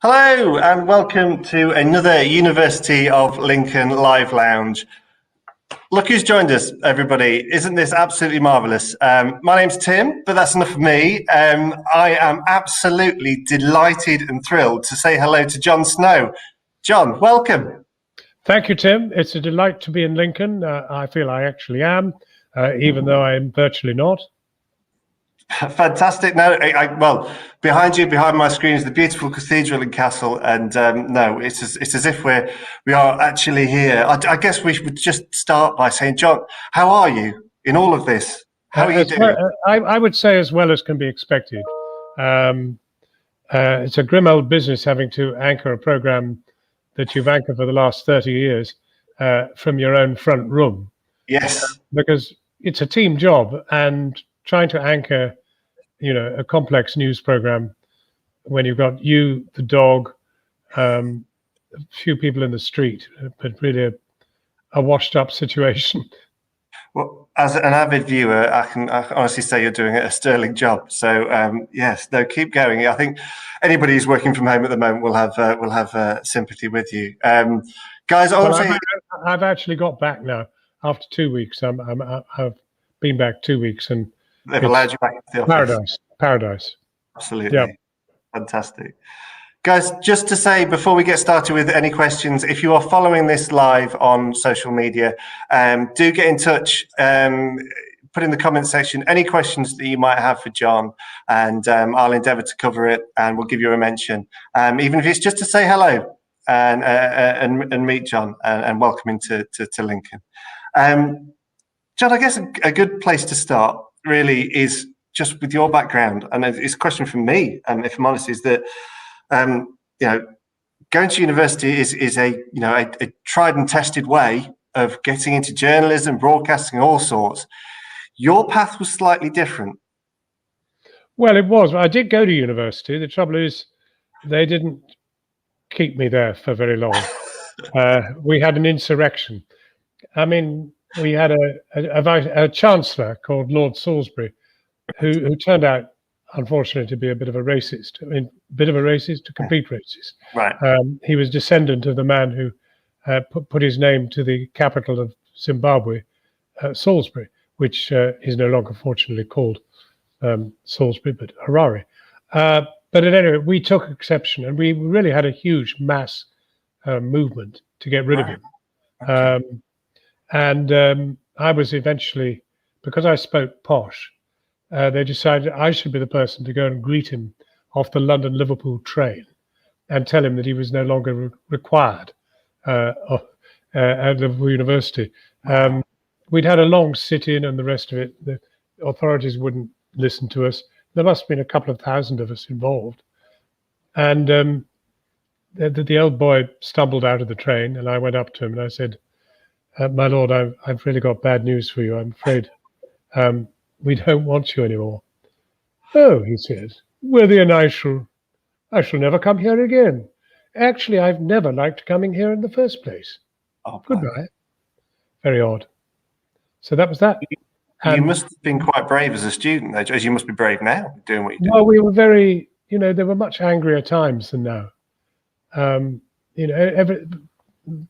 Hello and welcome to another University of Lincoln Live Lounge. Look who's joined us, everybody. Isn't this absolutely marvellous? My name's Tim, but that's enough of me. I am absolutely delighted and thrilled to say hello to Jon Snow. Jon, welcome. Thank you, Tim. It's a delight to be in Lincoln. I feel I actually am, even though I'm virtually not. Fantastic. No, well, behind you, behind my screen is the beautiful cathedral and castle, and no, it's as if we are actually here. I guess we should just start by saying, Jon, how are you in all of this? How are you doing? Well, I would say as well as can be expected. It's a grim old business having to anchor a program that you've anchored for the last 30 years from your own front room. Yes. Because it's a team job, and trying to anchor, a complex news program when you've got you, the dog, a few people in the street, but really a washed up situation. Well, as an avid viewer, I can honestly say you're doing a sterling job. So yes, no, keep going. I think anybody who's working from home at the moment will have sympathy with you, guys. I've actually got back now after 2 weeks. I've been back 2 weeks, and they've allowed you back to the office. Paradise. Absolutely. Yeah. Fantastic. Guys, just to say before we get started with any questions, if you are following this live on social media, do get in touch. Put in the comment section any questions that you might have for Jon, and I'll endeavour to cover it, and we'll give you a mention, even if it's just to say hello and meet Jon and welcome him to Lincoln. Jon, I guess a good place to start really is just with your background, and it's a question from me, if I'm honest, is that going to university is a tried and tested way of getting into journalism, broadcasting, all sorts. Your path was slightly different. Well, it was. I did go to university. The trouble is, they didn't keep me there for very long. We had an insurrection. I mean, we had a chancellor called Lord Salisbury, who turned out, unfortunately, to be a bit of a racist. I mean, a complete racist. Right. He was descendant of the man who put his name to the capital of Zimbabwe, Salisbury, which is no longer, fortunately, called Salisbury, but Harare. But at any rate, we took exception, and we really had a huge mass movement to get rid of him. Okay. I was eventually, because I spoke posh, they decided I should be the person to go and greet him off the London-Liverpool train and tell him that he was no longer required at Liverpool University. We'd had a long sit-in and the rest of it. The authorities wouldn't listen to us. There must have been a couple of thousand of us involved. And the old boy stumbled out of the train, and I went up to him and I said, my lord, I've really got bad news for you. I'm afraid we don't want you anymore. Oh, he said, Worthy, and I shall never come here again. Actually, I've never liked coming here in the first place. Oh, goodbye. Very odd. So that was that. You must have been quite brave as a student, though, as you must be brave now, doing what you do. Well, we were very, there were much angrier times than now.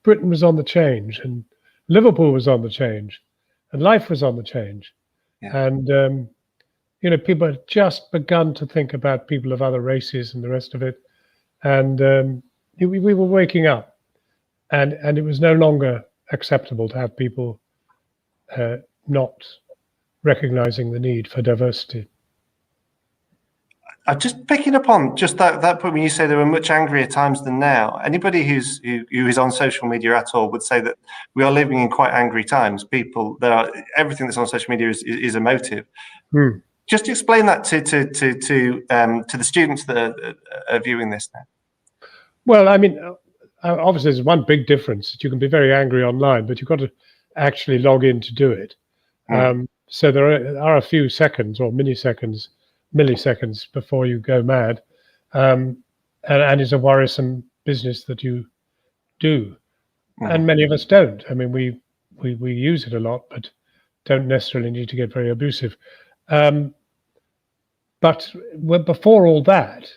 Britain was on the change, and Liverpool was on the change, and life was on the change. Yeah. And, people had just begun to think about people of other races and the rest of it. And we were waking up, and it was no longer acceptable to have people not recognizing the need for diversity. I'm just picking up on just that point when you say there were much angrier times than now. Anybody who is on social media at all would say that we are living in quite angry times. Everything that's on social media is emotive. Just explain that to the students that are viewing this now. Well, I mean, obviously there's one big difference. You can be very angry online, but you've got to actually log in to do it. So there are a few seconds or milliseconds before you go mad, and it's a worrisome business that you do, and many of us don't. I mean, we use it a lot, but don't necessarily need to get very abusive. But before all that,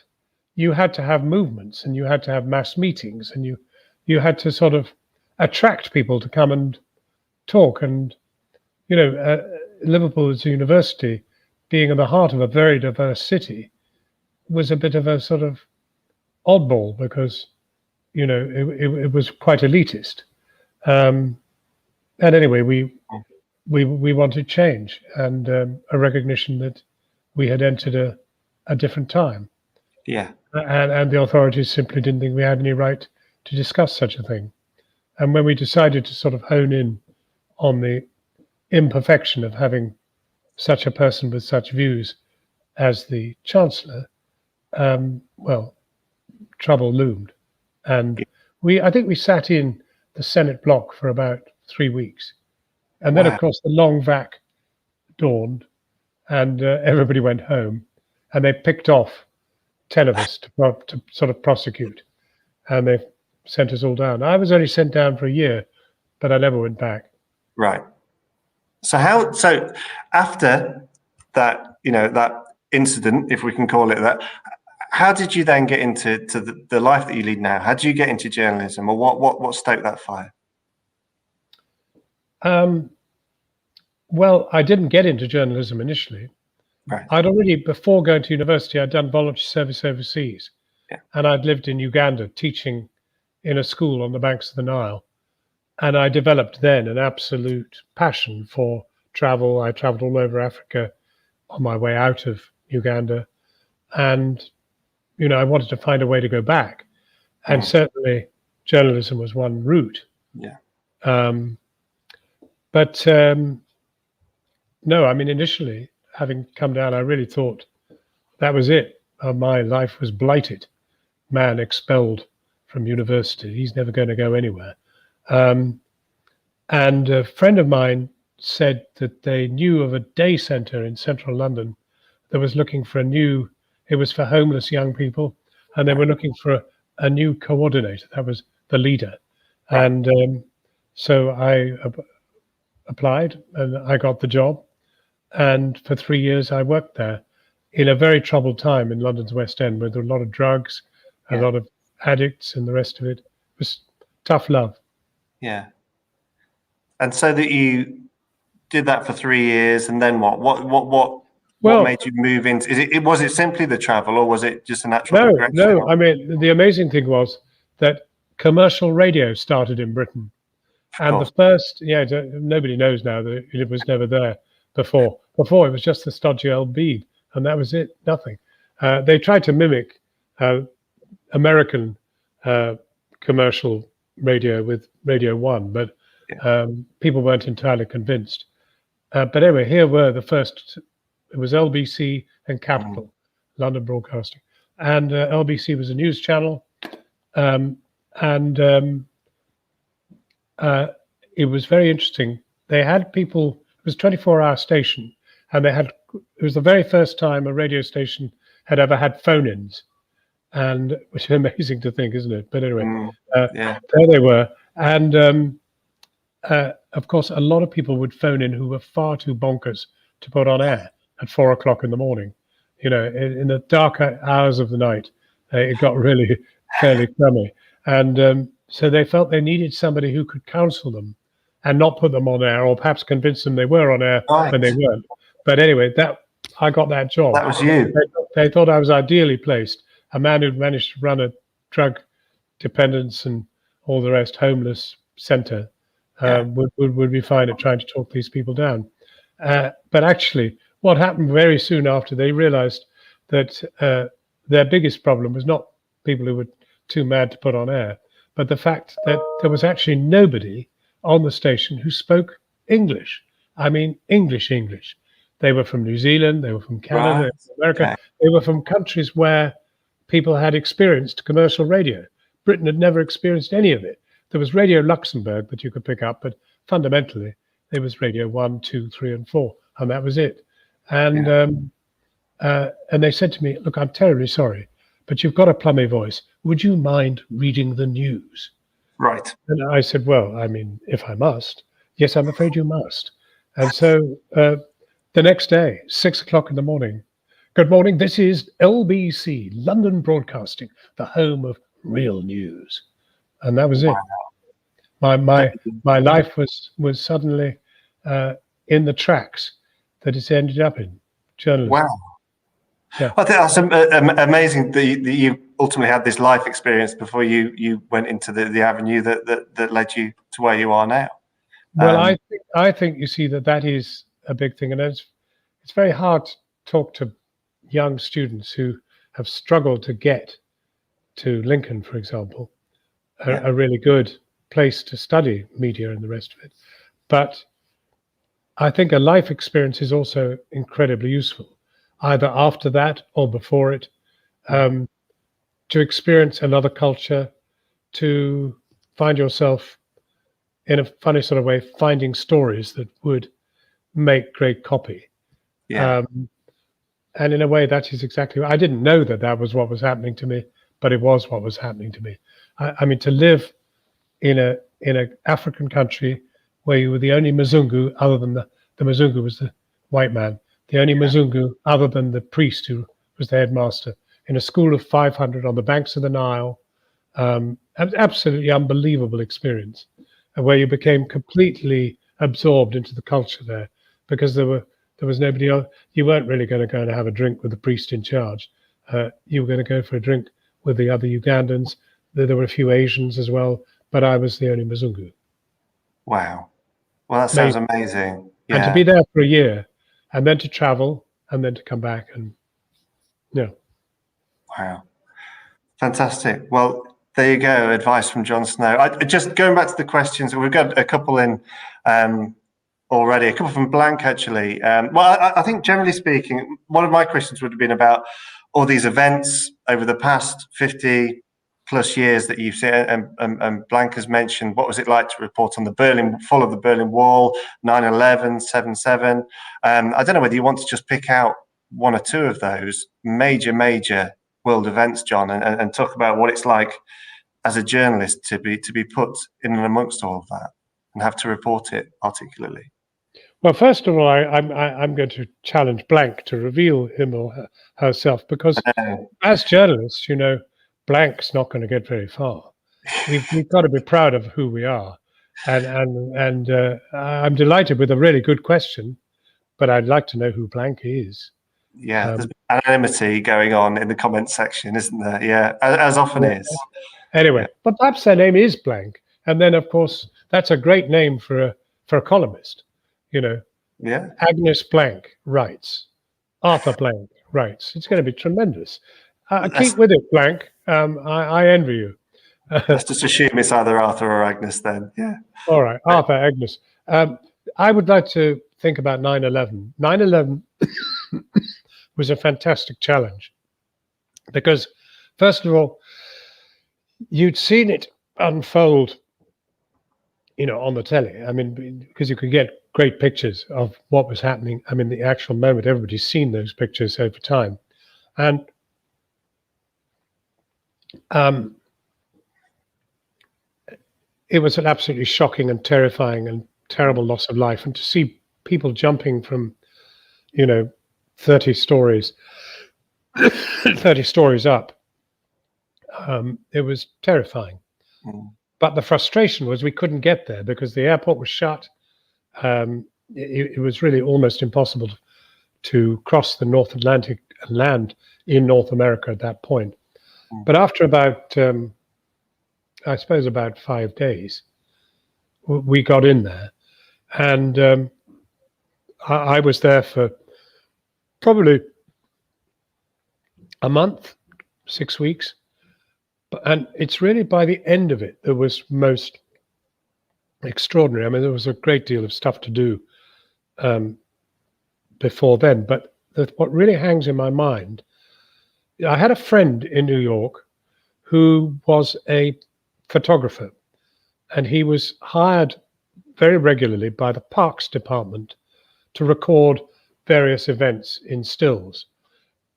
you had to have movements, and you had to have mass meetings, and you had to sort of attract people to come and talk. And Liverpool as a university, being in the heart of a very diverse city, was a bit of a sort of oddball, because it was quite elitist. And anyway, we wanted change, and a recognition that we had entered a different time. Yeah. And the authorities simply didn't think we had any right to discuss such a thing. And when we decided to sort of hone in on the imperfection of having such a person with such views as the Chancellor, well, trouble loomed. And I think we sat in the Senate block for about 3 weeks. And then, Wow. of course, the long vac dawned, and everybody went home, and they picked off 10 of us to sort of prosecute, and they sent us all down. I was only sent down for a year, but I never went back. Right. So after that, that incident, if we can call it that, how did you then get into the life that you lead now? How did you get into journalism, or what stoked that fire? Well, I didn't get into journalism initially. Right. I'd already, before going to university, I'd done voluntary service overseas. Yeah. And I'd lived in Uganda teaching in a school on the banks of the Nile. And I developed then an absolute passion for travel. I traveled all over Africa on my way out of Uganda. And, I wanted to find a way to go back. And certainly journalism was one route. Yeah. But no, I mean, initially, having come down, I really thought that was it. My life was blighted. Man expelled from university. He's never going to go anywhere. And a friend of mine said that they knew of a day centre in central London that was looking for it was for homeless young people, and they were looking for a new coordinator. That was the leader. And so I applied, and I got the job. And for 3 years, I worked there in a very troubled time in London's West End, where there were a lot of drugs, a lot of addicts, and the rest of it. It was tough love. Yeah. And so that you did that for 3 years, and then what? What made you move into? Was it simply the travel, or was it just a natural progression? No. I mean, the amazing thing was that commercial radio started in Britain, and the first, nobody knows now that it was never there before. Before it was just the stodgy old bead, and that was it. Nothing. They tried to mimic American commercial radio with Radio 1, but people weren't entirely convinced. But anyway, here were the first. It was LBC and Capital, London Broadcasting, and LBC was a news channel, and it was very interesting. They had people. It was a 24-hour station, and it was the very first time a radio station had ever had phone-ins, and which is amazing to think, isn't it? But anyway, there they were, and of course, a lot of people would phone in who were far too bonkers to put on air at 4 o'clock in the morning. In the darker hours of the night, it got really fairly crummy, and so they felt they needed somebody who could counsel them and not put them on air, or perhaps convince them they were on air when they weren't. But anyway, I got that job. That was you. They thought I was ideally placed. A man who'd managed to run a drug dependence and all the rest, homeless centre, would be fine at trying to talk these people down. But actually, what happened very soon after, they realised that their biggest problem was not people who were too mad to put on air, but the fact that there was actually nobody on the station who spoke English. I mean, English. They were from New Zealand, they were from Canada, they were from America. They were from countries where people had experienced commercial radio. Britain had never experienced any of it. There was Radio Luxembourg that you could pick up, but fundamentally, there was Radio 1, 2, 3, and 4, and that was it. And they said to me, "Look, I'm terribly sorry, but you've got a plummy voice. Would you mind reading the news?" Right. And I said, "Well, I mean, if I must." "Yes, I'm afraid you must." And so the next day, 6 o'clock in the morning, Good morning. This is LBC, London Broadcasting, the home of real news. And that was it. My life was suddenly in the tracks that it's ended up in, journalism. Wow. Yeah. I think that's amazing that you ultimately had this life experience before you went into the avenue that led you to where you are now. Well, I think you see that is a big thing, and it's very hard to talk to young students who have struggled to get to Lincoln, for example, a really good place to study media and the rest of it. But I think a life experience is also incredibly useful, either after that or before it, to experience another culture, to find yourself in a funny sort of way, finding stories that would make great copy. Yeah. And in a way, that is exactly, I didn't know that was what was happening to me, but it was what was happening to me. I mean, to live in a African country where you were the only Mzungu, other than the Mzungu was the white man, the only Mzungu other than the priest who was the headmaster, in a school of 500 on the banks of the Nile, an absolutely unbelievable experience, where you became completely absorbed into the culture there, because there was nobody else. You weren't really going to go and have a drink with the priest in charge. You were going to go for a drink with the other Ugandans. There were a few Asians as well, but I was the only Mzungu. Wow. Well, that sounds amazing. Yeah. And to be there for a year, and then to travel, and then to come back, and yeah. Wow. Fantastic. Well, there you go. Advice from Jon Snow. Just going back to the questions, we've got a couple in already, a couple from Blank, actually. I think generally speaking, one of my questions would have been about all these events over the past 50 plus years that you've seen, and Blank has mentioned, what was it like to report on the fall of the Berlin Wall, 9/11, 7/7? I don't know whether you want to just pick out one or two of those major world events, Jon, and talk about what it's like as a journalist to be put in and amongst all of that and have to report it articulately. Well, first of all, I'm going to challenge Blank to reveal him or herself, because as journalists, Blank's not going to get very far. We've got to be proud of who we are, and I'm delighted with a really good question, but I'd like to know who Blank is. Yeah, there's anonymity going on in the comments section, isn't there? Yeah, as often is. Anyway, but perhaps their name is Blank, and then of course that's a great name for a columnist. Yeah. Agnes Blank writes, Arthur Blank writes. It's going to be tremendous. Keep with it, Blank. I envy you. Let's just assume it's either Arthur or Agnes then. Yeah. All right, Arthur, Agnes. I would like to think about 9/11. 9/11 was a fantastic challenge because, first of all, you'd seen it unfold, on the telly. I mean, because you could get great pictures of what was happening. I mean, the actual moment, everybody's seen those pictures over time. And it was an absolutely shocking and terrifying and terrible loss of life. And to see people jumping from, 30 stories, 30 stories up, it was terrifying. But the frustration was we couldn't get there because the airport was shut. It was really almost impossible to cross the North Atlantic and land in North America at that point. But after about, I suppose, about 5 days, we got in there. And I was there for probably a month, 6 weeks. And it's really by the end of it that was most extraordinary. I mean, there was a great deal of stuff to do before then. But what really hangs in my mind, I had a friend in New York who was a photographer, and he was hired very regularly by the Parks Department to record various events in stills.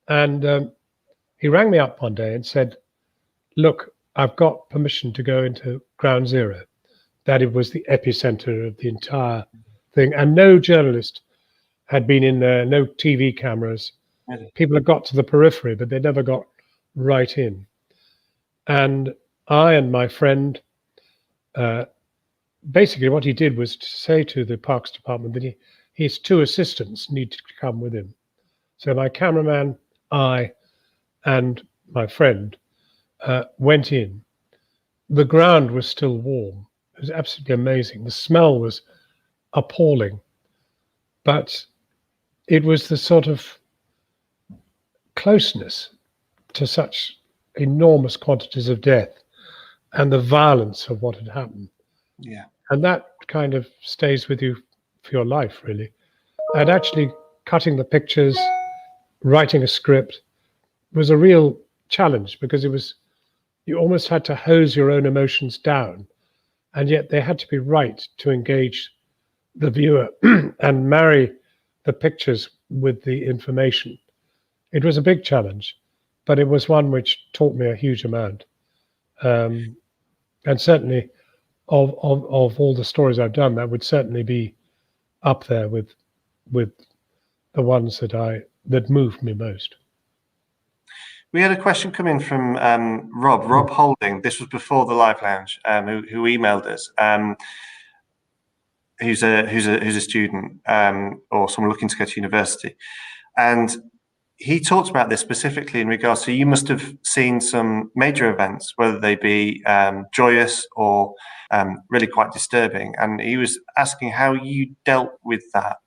And he rang me up one day and said, look, I've got permission to go into Ground Zero. That it was the epicenter of the entire thing. And no journalist had been in there, no TV cameras. Really? People had got to the periphery, but they never got right in. And I and my friend, basically what he did was to say to the Parks Department that his 2 assistants needed to come with him. So my cameraman, I, and my friend went in. The ground was still warm. It was absolutely amazing. The smell was appalling. But it was the sort of closeness to such enormous quantities of death and the violence of what had happened. Yeah. And that kind of stays with you for your life, really. And actually cutting the pictures, writing a script was a real challenge, because you almost had to hose your own emotions down, and yet they had to be right to engage the viewer and marry the pictures with the information. It was a big challenge, but it was one which taught me a huge amount. And certainly of all the stories I've done, that would certainly be up there with the ones that moved me most. We had a question come in from Rob Holding. This was before the Live Lounge, who emailed us. Who's a student or someone looking to go to university, and he talked about this specifically in regards to, you must have seen some major events, whether they be joyous or really quite disturbing, and he was asking how you dealt with that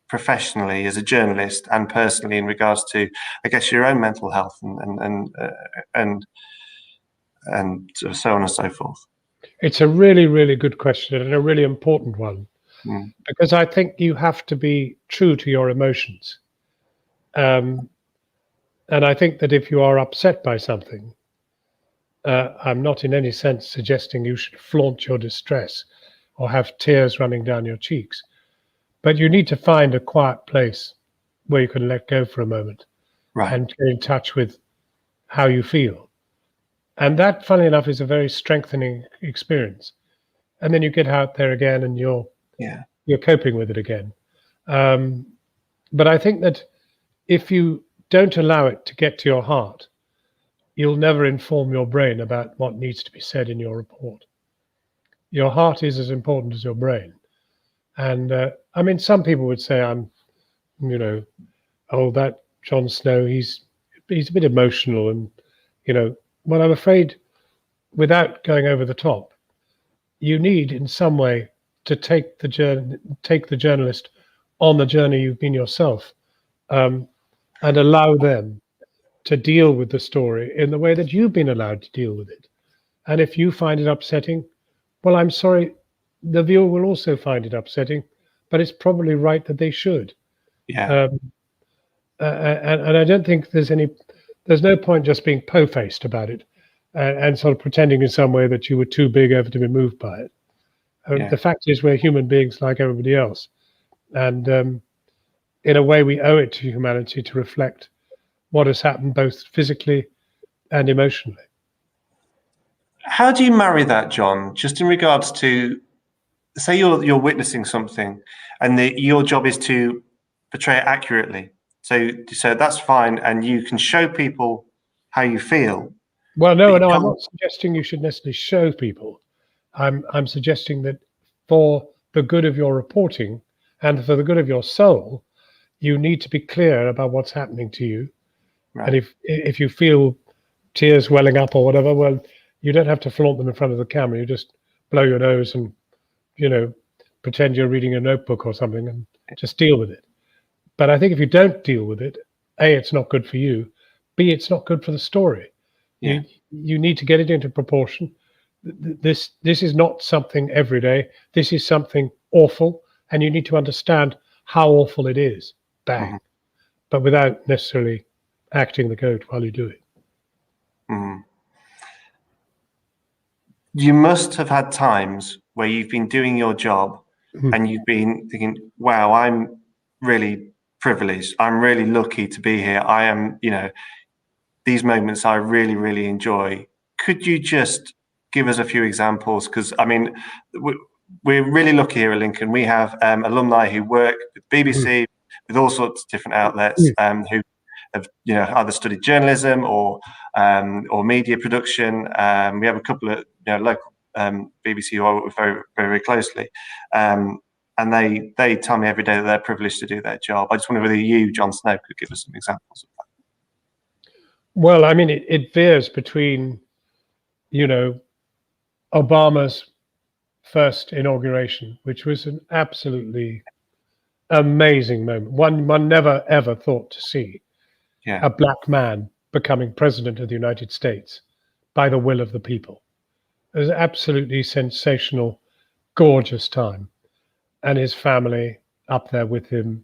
professionally as a journalist and personally in regards to, I guess, your own mental health and so on and so forth. It's a really, really good question, and a really important one, because I think you have to be true to your emotions. And I think that if you are upset by something, I'm not in any sense suggesting you should flaunt your distress or have tears running down your cheeks. But you need to find a quiet place where you can let go for a moment, right, and get in touch with how you feel. And that, funnily enough, is a very strengthening experience. And then you get out there again, and you're coping with it again. But I think that if you don't allow it to get to your heart, you'll never inform your brain about what needs to be said in your report. Your heart is as important as your brain. And I mean, some people would say that Jon Snow, he's a bit emotional, and well, I'm afraid, without going over the top, you need in some way to take the journalist on the journey you've been yourself, and allow them to deal with the story in the way that you've been allowed to deal with it. And if you find it upsetting, well, I'm sorry, the viewer will also find it upsetting, but it's probably right that they should. Yeah. And I don't think there's no point just being po-faced about it and sort of pretending in some way that you were too big ever to be moved by it. The fact is, we're human beings like everybody else. And in a way, we owe it to humanity to reflect what has happened, both physically and emotionally. How do you marry that, John? Just in regards to, say you're witnessing something, and your job is to portray it accurately. So that's fine, and you can show people how you feel. Well, no, I'm not suggesting you should necessarily show people. I'm suggesting that for the good of your reporting and for the good of your soul, you need to be clear about what's happening to you. Right. And if you feel tears welling up or whatever, well, you don't have to flaunt them in front of the camera. You just blow your nose and, pretend you're reading a notebook or something, and just deal with it. But I think if you don't deal with it, A, it's not good for you. B, it's not good for the story. Yeah. You need to get it into proportion. This is not something everyday. This is something awful, and you need to understand how awful it is. Bang. Mm-hmm. But without necessarily acting the goat while you do it. Mm. You must have had times where you've been doing your job and you've been thinking, wow, I'm really privileged. I'm really lucky to be here. I am, these moments I really, really enjoy. Could you just give us a few examples? Because, I mean, we're really lucky here at Lincoln. We have alumni who work with BBC, with all sorts of different outlets, who have either studied journalism or media production. We have a couple of local BBC who I work with very, very, very closely. And they tell me every day that they're privileged to do their job. I just wonder whether you, Jon Snow, could give us some examples of that. Well, I mean, it veers between, Obama's first inauguration, which was an absolutely amazing moment. One never, ever thought to see a black man becoming president of the United States by the will of the people. It was an absolutely sensational, gorgeous time. And his family up there with him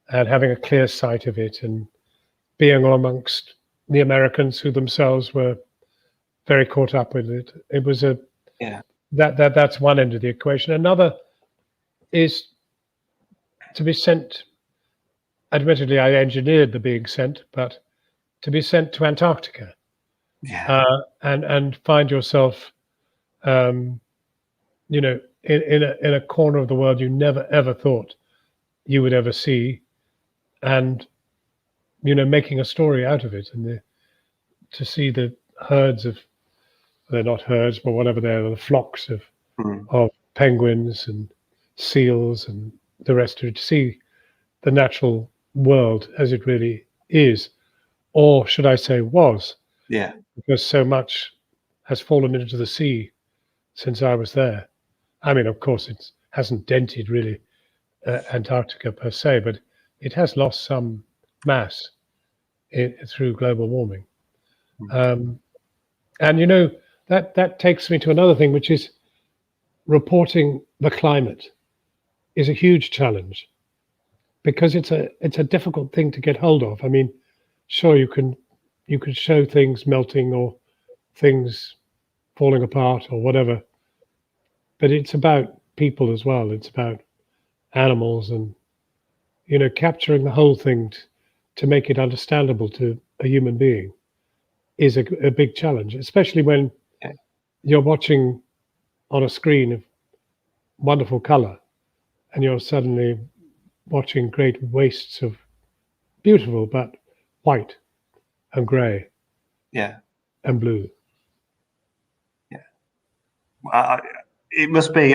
and having a clear sight of it and being amongst the Americans who themselves were very caught up with it. It was that's one end of the equation. Another is to be sent. Admittedly, I engineered the being sent, but to be sent to Antarctica, and find yourself, in a corner of the world you never ever thought you would ever see, and making a story out of it, and to see the herds of, they're not herds, but whatever they are, the flocks of penguins and seals and the rest of it, to see the natural world as it really is, or should I say was, because so much has fallen into the sea since I was there. I mean, of course, it hasn't dented really Antarctica per se, but it has lost some mass through global warming. And that takes me to another thing, which is reporting the climate is a huge challenge, because it's a difficult thing to get hold of. I mean, sure, you can show things melting or things falling apart or whatever, but it's about people as well. It's about animals, and capturing the whole thing to make it understandable to a human being is a big challenge, especially when you're watching on a screen of wonderful color and you're suddenly watching great wastes of beautiful but white and gray and blue. It must be.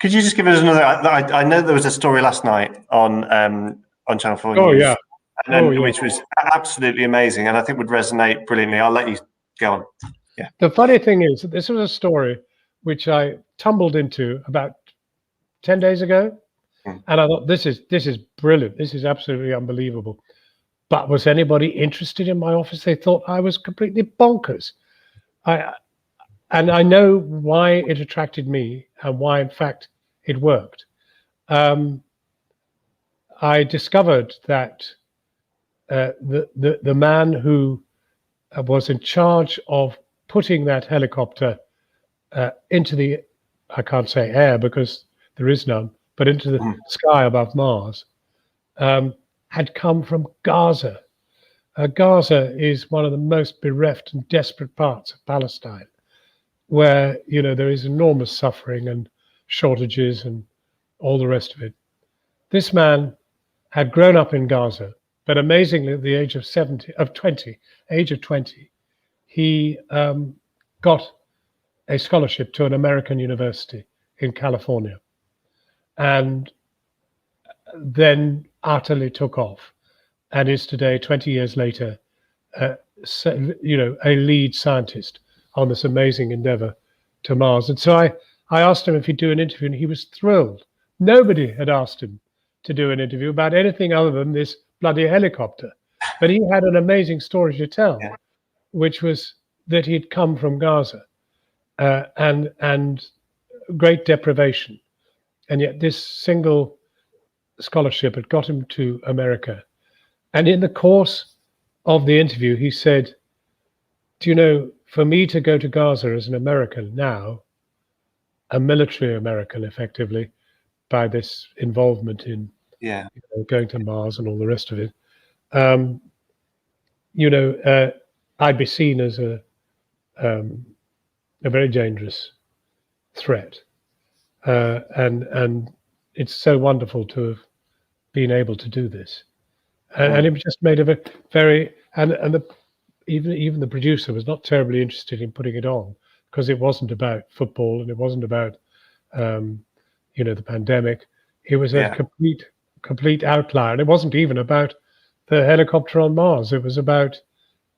Could you just give us another? I know there was a story last night on Channel 4 News, which was absolutely amazing, and I think would resonate brilliantly. I'll let you go on. Yeah. The funny thing is that this was a story which I tumbled into about 10 days ago, and I thought, this is brilliant. This is absolutely unbelievable. But was anybody interested in my office? They thought I was completely bonkers. And I know why it attracted me and why, in fact, it worked. I discovered that the man who was in charge of putting that helicopter into the, I can't say air because there is none, but into the sky above Mars, had come from Gaza. Gaza is one of the most bereft and desperate parts of Palestine, where there is enormous suffering and shortages and all the rest of it. This man had grown up in Gaza, but amazingly, at the age of 20, he got a scholarship to an American university in California, and then utterly took off, and is today, 20 years later, a lead scientist on this amazing endeavor to Mars. And so I asked him if he'd do an interview, and he was thrilled. Nobody had asked him to do an interview about anything other than this bloody helicopter. But he had an amazing story to tell, which was that he'd come from Gaza and great deprivation. And yet this single scholarship had got him to America. And in the course of the interview, he said, do you know, for me to go to Gaza as an American now, a military American effectively, by this involvement in going to Mars and all the rest of it, I'd be seen as a very dangerous threat. And it's so wonderful to have been able to do this. and it was just made of a very and the even the producer was not terribly interested in putting it on because it wasn't about football and it wasn't about the pandemic. It was a complete outlier, and it wasn't even about the helicopter on Mars. It was about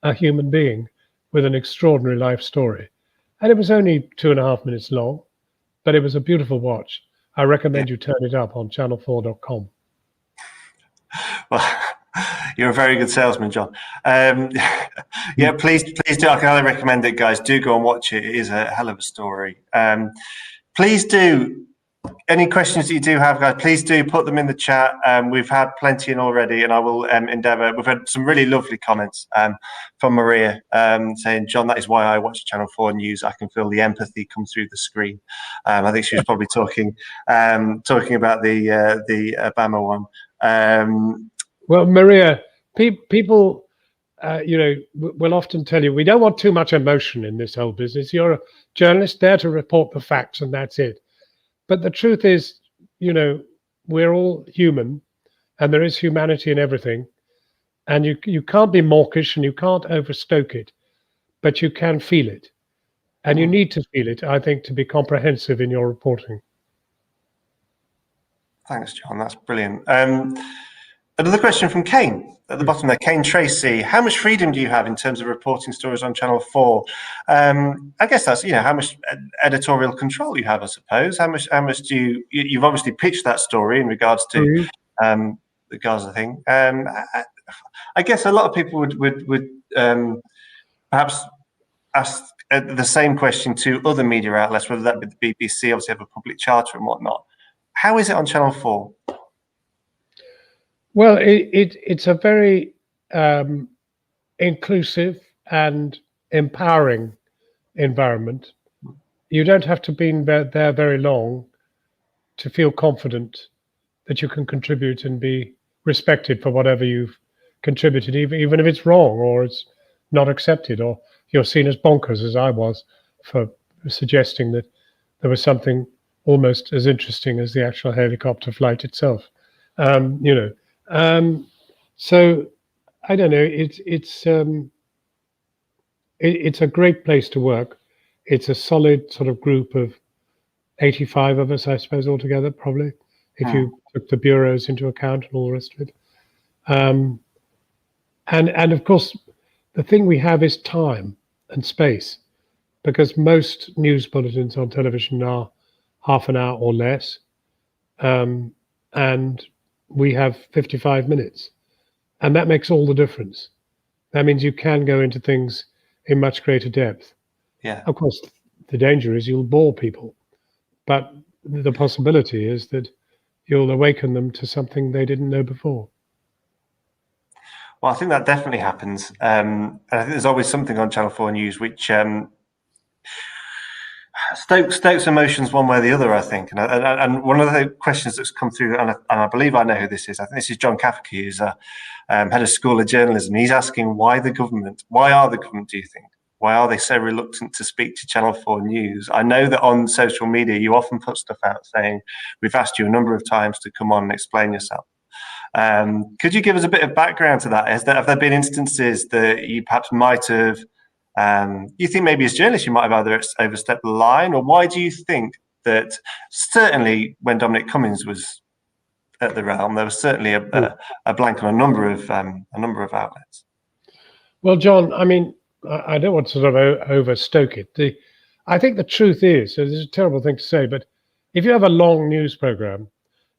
a human being with an extraordinary life story, and it was only 2.5 minutes long, but it was a beautiful watch. I recommend you turn it up on channel4.com. Well, you're a very good salesman, Jon. Please do. I can highly recommend it, guys. Do go and watch it. It is a hell of a story. Please do. Any questions that you do have, guys, please do put them in the chat. We've had plenty in already, and I will endeavour. We've had some really lovely comments from Maria saying, "Jon, that is why I watch Channel 4 News. I can feel the empathy come through the screen." I think she was probably talking about the Obama one. Well, Maria, people, will often tell you we don't want too much emotion in this whole business. You're a journalist there to report the facts, and that's it. But the truth is, we're all human, and there is humanity in everything. And you can't be mawkish and you can't overstoke it, but you can feel it. And you need to feel it, I think, to be comprehensive in your reporting. Thanks, Jon. That's brilliant. Another question from Kane at the bottom there. Kane Tracy, how much freedom do you have in terms of reporting stories on Channel 4? I guess that's, how much editorial control you have, I suppose. How much do you've obviously pitched that story in regards to the Gaza thing. I guess a lot of people would perhaps ask the same question to other media outlets, whether that be the BBC, obviously have a public charter and whatnot. How is it on Channel 4? Well, it's a very inclusive and empowering environment. You don't have to be there very long to feel confident that you can contribute and be respected for whatever you've contributed, even if it's wrong or it's not accepted or you're seen as bonkers, as I was, for suggesting that there was something almost as interesting as the actual helicopter flight itself. So I don't know. It's a great place to work. It's a solid sort of group of 85 of us, I suppose, altogether, probably, if you took the bureaus into account and all the rest of it. And of course, the thing we have is time and space, because most news bulletins on television are half an hour or less, and we have 55 minutes, and that makes all the difference. That means you can go into things in much greater depth. Yeah. Of course, the danger is you'll bore people, but the possibility is that you'll awaken them to something they didn't know before. Well, I think that definitely happens. And I think there's always something on Channel 4 News which stokes emotions one way or the other, I think. And one of the questions that's come through, and I believe I know who this is. I think this is John Cafferty, who's head of School of Journalism. He's asking why are the government, do you think? Why are they so reluctant to speak to Channel 4 News? I know that on social media, you often put stuff out saying, we've asked you a number of times to come on and explain yourself. Could you give us a bit of background to that? Have there been instances that you perhaps might have, you think maybe as journalists you might have either overstepped the line, or why do you think that certainly when Dominic Cummings was at the realm, there was certainly a blank on a number of outlets? Well, John, I mean, I don't want to sort of overstoke it. I think the truth is, so this is a terrible thing to say, but if you have a long news program,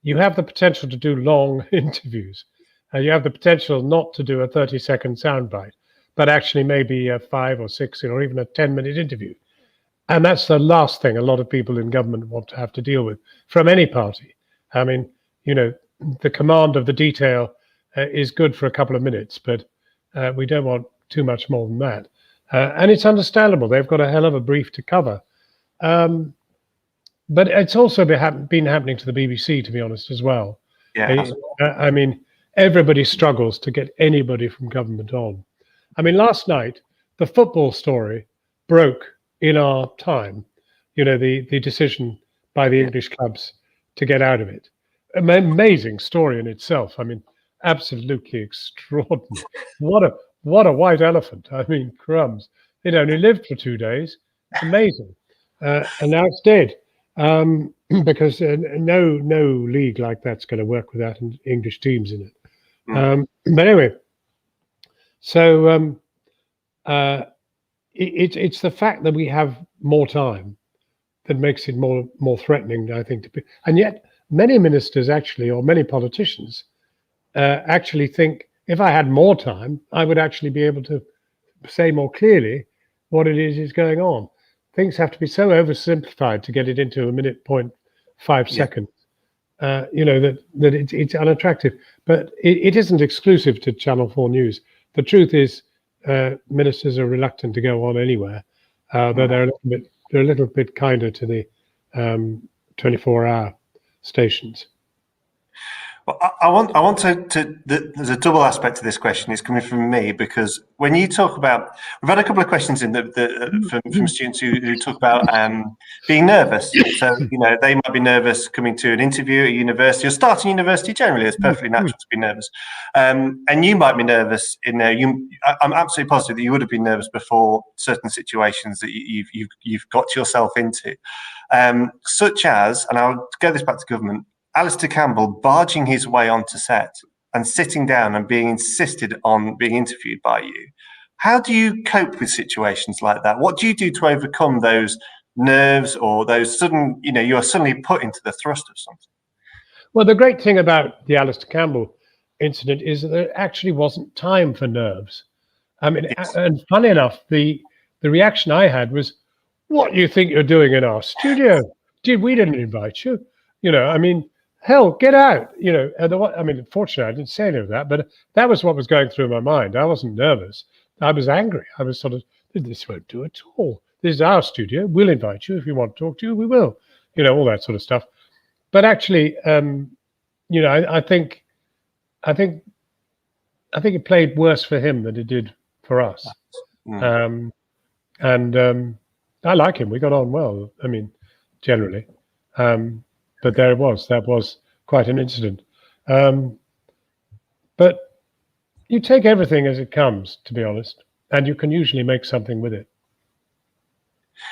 you have the potential to do long interviews, and you have the potential not to do a 30-second soundbite, but actually maybe a 5 or 6 or even a 10-minute interview. And that's the last thing a lot of people in government want to have to deal with from any party. I mean, the command of the detail is good for a couple of minutes, but we don't want too much more than that. And it's understandable. They've got a hell of a brief to cover. But it's also been happening to the BBC, to be honest, as well. Yeah. I mean, everybody struggles to get anybody from government on. I mean, last night, the football story broke in our time, the decision by the English clubs to get out of it. An amazing story in itself. I mean, absolutely extraordinary. What a white elephant! I mean, crumbs. It only lived for 2 days. Amazing, and now it's dead. Because no league like that's going to work without English teams in it. But anyway, so it's the fact that we have more time that makes it more threatening, I think. And yet, many ministers actually, or many politicians, actually think if I had more time, I would actually be able to say more clearly what it is going on. Things have to be so oversimplified to get it into a minute point 5 seconds. That it's unattractive. But it isn't exclusive to Channel 4 News. The truth is, ministers are reluctant to go on anywhere, though they're a little bit kinder to the 24-hour stations. Well, I want to there's a double aspect to this question. It's coming from me because when you talk about, we've had a couple of questions in from students who talk about being nervous. So they might be nervous coming to an interview at university or starting university. Generally, it's perfectly natural to be nervous, and you might be nervous in there. I'm absolutely positive that you would have been nervous before certain situations that you've got yourself into, such as, and I'll go this back to government. Alistair Campbell barging his way onto set and sitting down and being insisted on being interviewed by you. How do you cope with situations like that? What do you do to overcome those nerves or those sudden, you're suddenly put into the thrust of something? Well, the great thing about the Alistair Campbell incident is that there actually wasn't time for nerves. I mean, yes. And funny enough, the reaction I had was, what do you think you're doing in our studio? We didn't invite you. I mean, hell, get out, unfortunately, I didn't say any of that, but that was what was going through my mind. I wasn't nervous. I was angry. I was sort of, this won't do at all. This is our studio. We'll invite you. If you want to talk to you, we will, all that sort of stuff. But actually, I think it played worse for him than it did for us. I like him. We got on well, I mean, generally. But there it was. That was quite an incident. But you take everything as it comes, to be honest, and you can usually make something with it.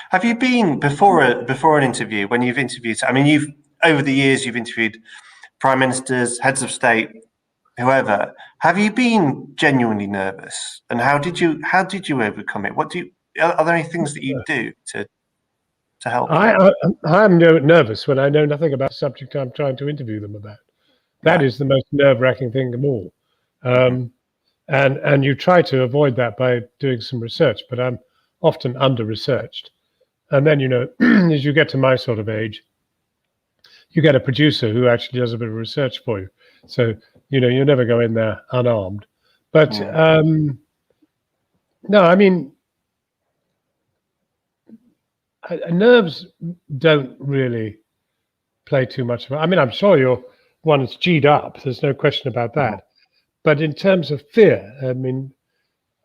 Have you been before an interview, when you've interviewed? I mean, over the years you've interviewed prime ministers, heads of state, whoever. Have you been genuinely nervous? And how did you overcome it? Are there any things that you do to help? I'm nervous when I know nothing about the subject I'm trying to interview them about. That is the most nerve-wracking thing of all. And you try to avoid that by doing some research, but I'm often under-researched. And then, as you get to my sort of age, you get a producer who actually does a bit of research for you. So, you never go in there unarmed. But no, I mean, nerves don't really play too much of it. I mean, I'm sure you're one that's G'd up. There's no question about that. But in terms of fear, I mean,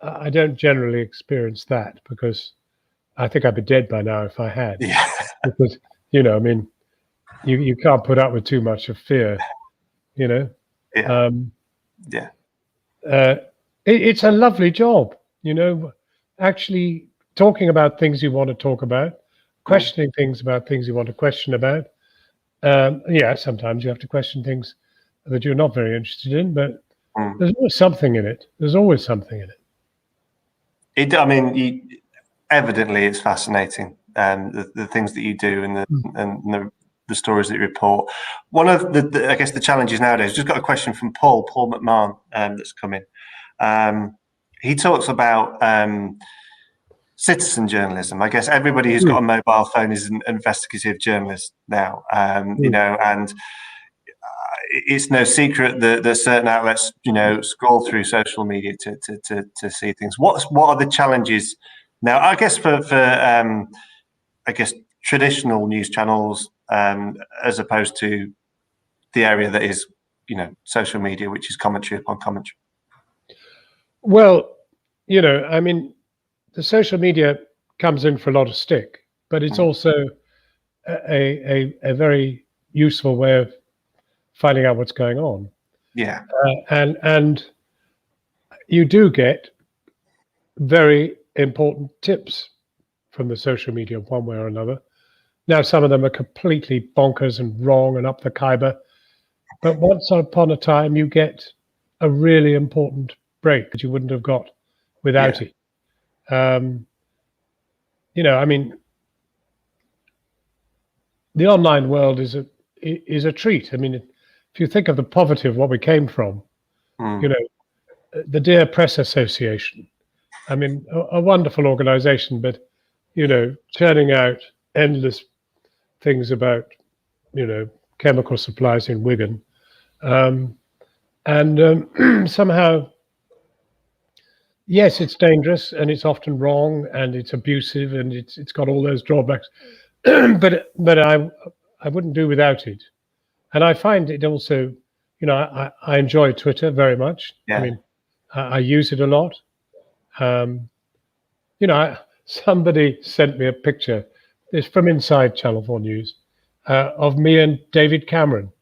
I don't generally experience that because I think I'd be dead by now if I had. Yeah. Because, I mean, you can't put up with too much of fear, Yeah. It's a lovely job, actually talking about things you want to talk about, questioning things about things you want to question about. Sometimes you have to question things that you're not very interested in, but there's always something in it. Evidently, it's fascinating, the things that you do and the stories that you report. One of I guess the challenges nowadays. Just got a question from Paul McMahon that's come in. He talks about citizen journalism. I guess everybody who's got a mobile phone is an investigative journalist now. And it's no secret that certain outlets, scroll through social media to see things. What are the challenges now? I guess for traditional news channels, as opposed to the area that is, social media, which is commentary upon commentary. Well, I mean, the social media comes in for a lot of stick, but it's also a very useful way of finding out what's going on. Yeah. And you do get very important tips from the social media one way or another. Now, some of them are completely bonkers and wrong and up the Khyber, but once upon a time, you get a really important break that you wouldn't have got without it. You know, I mean, the online world is a treat. I mean, if you think of the poverty of what we came from, you know, the Dear Press Association, I mean, a wonderful organization, but, you know, churning out endless things about, you know, chemical supplies in Wigan. Somehow, yes, it's dangerous and it's often wrong and it's abusive and it's got all those drawbacks, but I wouldn't do without it. And I find it also, you know, I enjoy Twitter very much. Yeah. I mean, I use it a lot. You know, somebody sent me a picture. It's from inside Channel 4 News of me and David Cameron,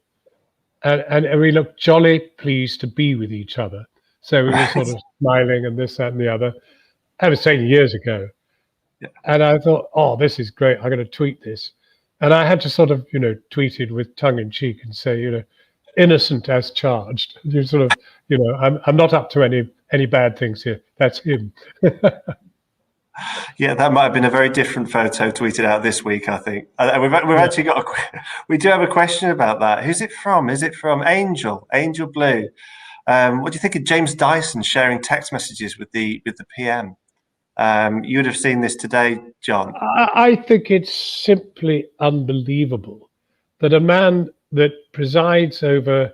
and we looked jolly pleased to be with each other. So we were sort of smiling and this, that, and the other. I was saying years ago, and I thought, oh, this is great. I'm going to tweet this, and I had to sort of, you know, tweet it with tongue in cheek and say, you know, innocent as charged. You sort of, you know, I'm not up to any bad things here. That's him. Yeah, that might have been a very different photo tweeted out this week, I think. We've actually got we do have a question about that. Who's it from? Is it from Angel Blue? What do you think of James Dyson sharing text messages with the PM? You would have seen this today, John. I think it's simply unbelievable that a man that presides over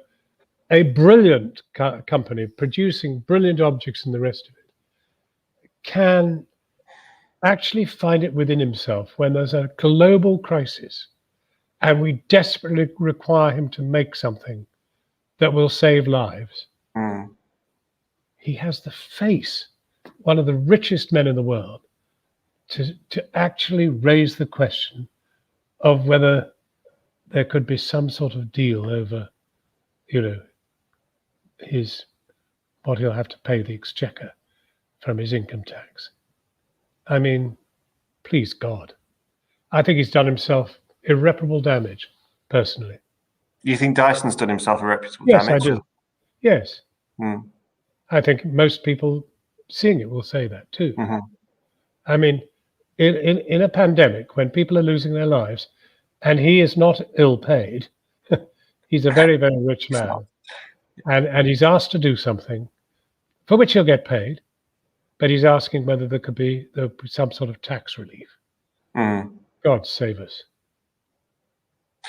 a brilliant company producing brilliant objects and the rest of it can actually find it within himself when there's a global crisis and we desperately require him to make something that will save lives. He has the face, one of the richest men in the world, to actually raise the question of whether there could be some sort of deal over, you know, what he'll have to pay the exchequer from his income tax. I mean, please God, I think he's done himself irreparable damage, personally. You think Dyson's done himself irreparable damage? Yes, I do. Yes. I think most people seeing it will say that too. I mean, in a pandemic, when people are losing their lives, and he is not ill paid, he's a very, very rich man, and he's asked to do something for which he'll get paid, but he's asking whether there could be some sort of tax relief. God save us.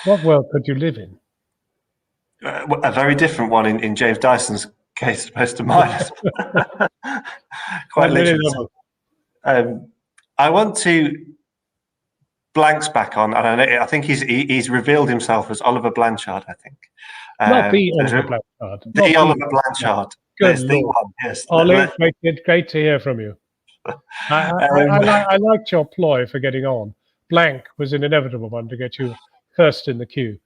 What world could you live in? A very different one in James Dyson's case, opposed to mine. Quite literally. I want to Blank's back on, and I think he's revealed himself as Oliver Blanchard. I think not the Oliver Blanchard. The Oliver Blanchard. There's the one. Yes. Ollie, great to hear from you. I liked your ploy for getting on. Blank was an inevitable one to get you first in the queue.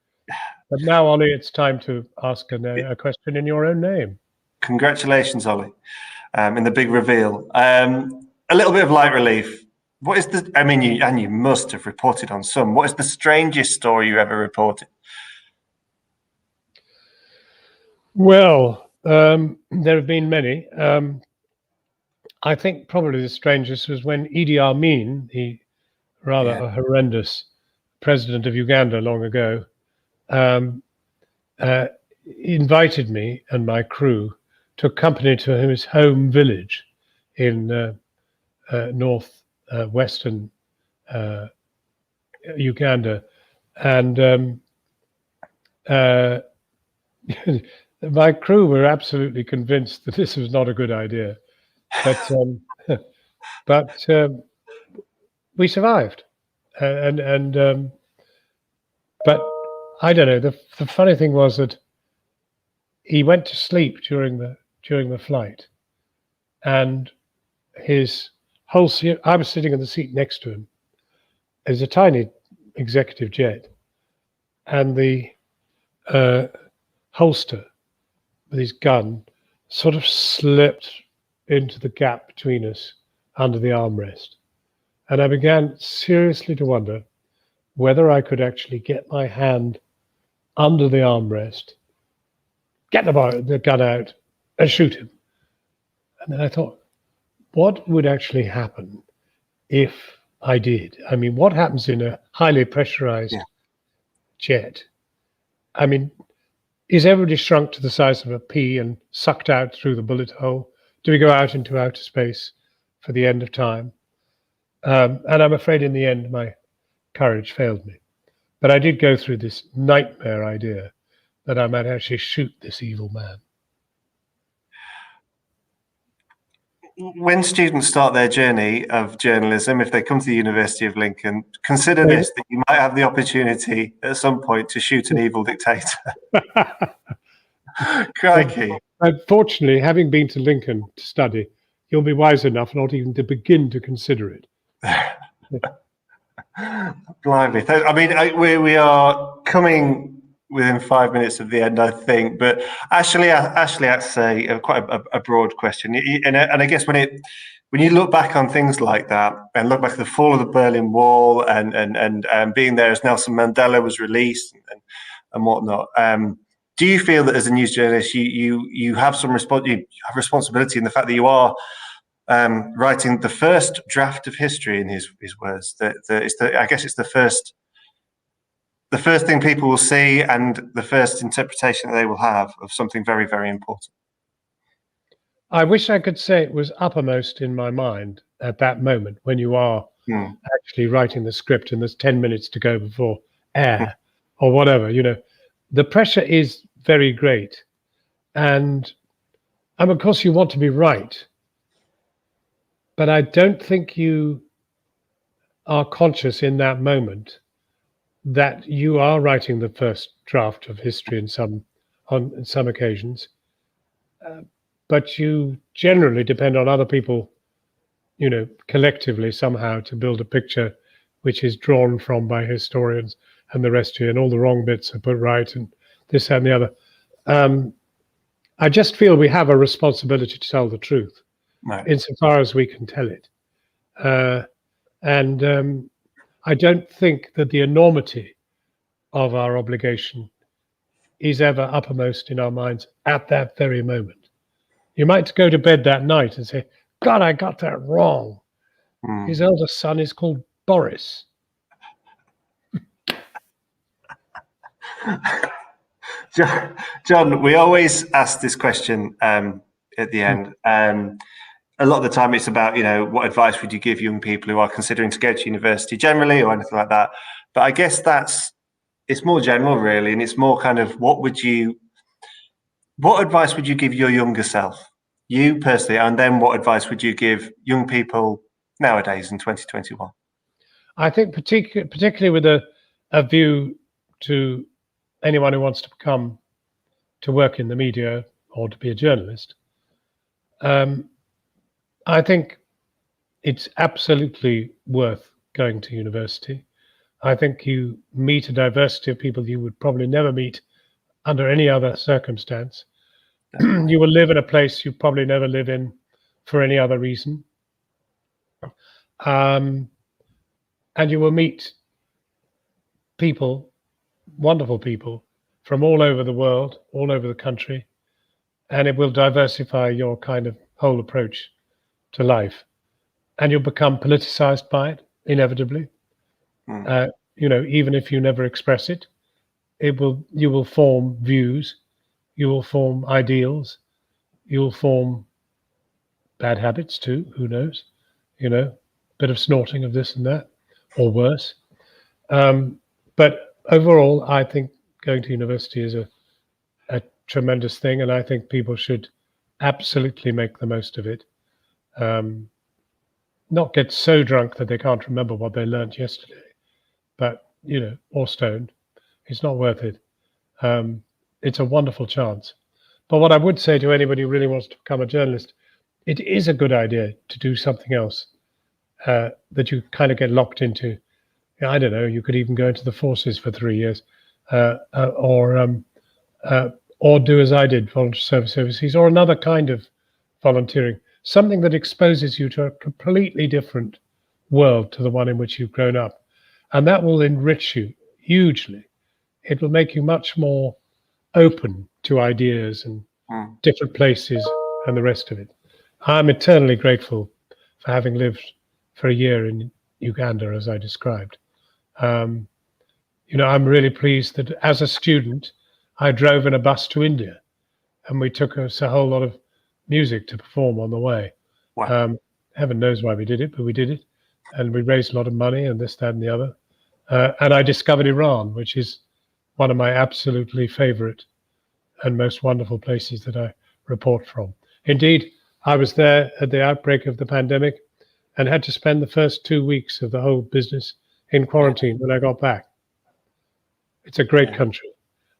But now, Ollie, it's time to ask a question in your own name. Congratulations, Ollie, in the big reveal. A little bit of light relief. What is I mean, you must have reported on some. What is the strangest story you ever reported? Well, there have been many. I think probably the strangest was when Idi Amin, the rather horrendous president of Uganda long ago, invited me and my crew to accompany to his home village in northwestern Uganda, and my crew were absolutely convinced that this was not a good idea, but we survived, but I don't know. The funny thing was that he went to sleep during the flight, and his whole seat. I was sitting in the seat next to him. There's a tiny executive jet, and the holster with his gun, sort of slipped into the gap between us under the armrest. And I began seriously to wonder whether I could actually get my hand under the armrest, get the gun out, and shoot him. And then I thought, what would actually happen if I did? I mean, what happens in a highly pressurized jet? I mean, is everybody shrunk to the size of a pea and sucked out through the bullet hole? Do we go out into outer space for the end of time? And I'm afraid in the end, my courage failed me. But I did go through this nightmare idea that I might actually shoot this evil man. When students start their journey of journalism, if they come to the University of Lincoln, consider this, that you might have the opportunity at some point to shoot an evil dictator. Crikey. Unfortunately, having been to Lincoln to study, you'll be wise enough not even to begin to consider it. Blimey. I mean, we are coming within 5 minutes of the end, I think. But actually, that's quite a broad question. And I guess when you look back on things like that, and look back at the fall of the Berlin Wall, and being there as Nelson Mandela was released and whatnot, do you feel that as a news journalist, you have some responsibility in the fact that you are writing the first draft of history, in his words? I guess it's the first thing people will see and the first interpretation that they will have of something very, very important. I wish I could say it was uppermost in my mind at that moment when you are actually writing the script and there's 10 minutes to go before air or whatever. The pressure is very great. And of course, you want to be right. But I don't think you are conscious in that moment that you are writing the first draft of history on some occasions, but you generally depend on other people, collectively somehow to build a picture which is drawn from by historians and the rest of you, and all the wrong bits are put right, and this and the other. I just feel we have a responsibility to tell the truth, right, insofar as we can tell it. And I don't think that the enormity of our obligation is ever uppermost in our minds at that very moment. You might go to bed that night and say, God, I got that wrong. His eldest son is called Boris. Jon, we always ask this question at the end. A lot of the time it's about, what advice would you give young people who are considering to go to university generally or anything like that. But I guess it's more general, really. And it's more kind of what advice would you give your younger self, you personally? And then what advice would you give young people nowadays in 2021? I think particularly with a view to anyone who wants to work in the media or to be a journalist, I think it's absolutely worth going to university. I think you meet a diversity of people you would probably never meet under any other circumstance. You will live in a place you probably never live in for any other reason. And you will meet people, wonderful people, from all over the world, all over the country, and it will diversify your kind of whole approach to life, and you'll become politicized by it inevitably. Even if you never express it, you will form views, you will form ideals, you will form bad habits too. Who knows? Bit of snorting of this and that, or worse. But overall, I think going to university is a tremendous thing, and I think people should absolutely make the most of it. Not get so drunk that they can't remember what they learned yesterday, but or stoned. It's not worth it. It's a wonderful chance. But what I would say to anybody who really wants to become a journalist, it is a good idea to do something else that you kind of get locked into. I don't know. You could even go into the forces for 3 years, or or do as I did, volunteer service overseas, or another kind of volunteering, something that exposes you to a completely different world to the one in which you've grown up. And that will enrich you hugely. It will make you much more open to ideas and different places and the rest of it. I'm eternally grateful for having lived for a year in Uganda, as I described. I'm really pleased that as a student, I drove in a bus to India, and we took us a whole lot of music to perform on the way. Wow. Heaven knows why we did it, but we did it, and we raised a lot of money and this, that, and the other. And I discovered Iran, which is one of my absolutely favorite and most wonderful places that I report from. Indeed, I was there at the outbreak of the pandemic and had to spend the first 2 weeks of the whole business in quarantine when I got back. It's a great country,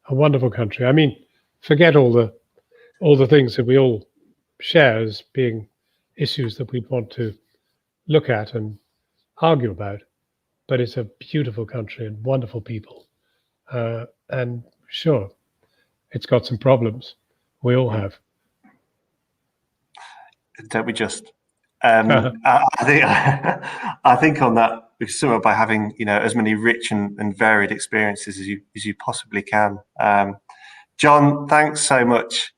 a wonderful country. I mean, forget all the things that we all share as being issues that we'd want to look at and argue about, but it's a beautiful country and wonderful people. And sure, it's got some problems. We all have. Don't we just? I think on that, we sum up by having as many rich and varied experiences as you possibly can. Jon, thanks so much.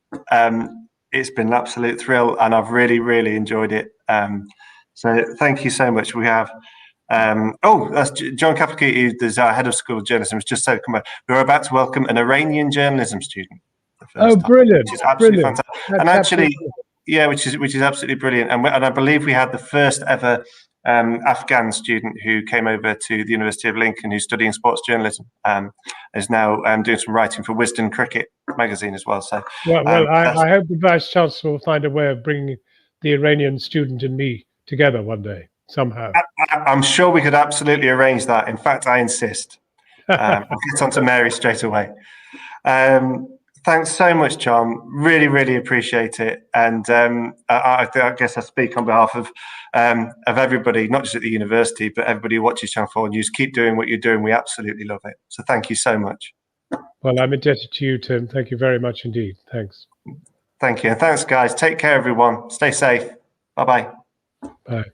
It's been an absolute thrill, and I've really enjoyed it. So thank you so much. We have that's John Kapaki, who's our head of school of journalism. Has just said, we're about to welcome an Iranian journalism student. Brilliant! Which is absolutely fantastic. That's and actually, absolutely. Yeah, which is absolutely brilliant. And I believe we had the first ever Afghan student who came over to the University of Lincoln, who's studying sports journalism, is now doing some writing for Wisden Cricket magazine as well. So, I hope the Vice Chancellor will find a way of bringing the Iranian student and me together one day, somehow. I'm sure we could absolutely arrange that. In fact, I insist. I'll get on to Mary straight away. Thanks so much, Jon. Really appreciate it. And I guess I speak on behalf of everybody, not just at the university, but everybody who watches Channel 4 News. Keep doing what you're doing. We absolutely love it. So thank you so much. Well, I'm indebted to you, Tim. Thank you very much indeed. Thanks. Thank you. And thanks, guys. Take care, everyone. Stay safe. Bye-bye. Bye.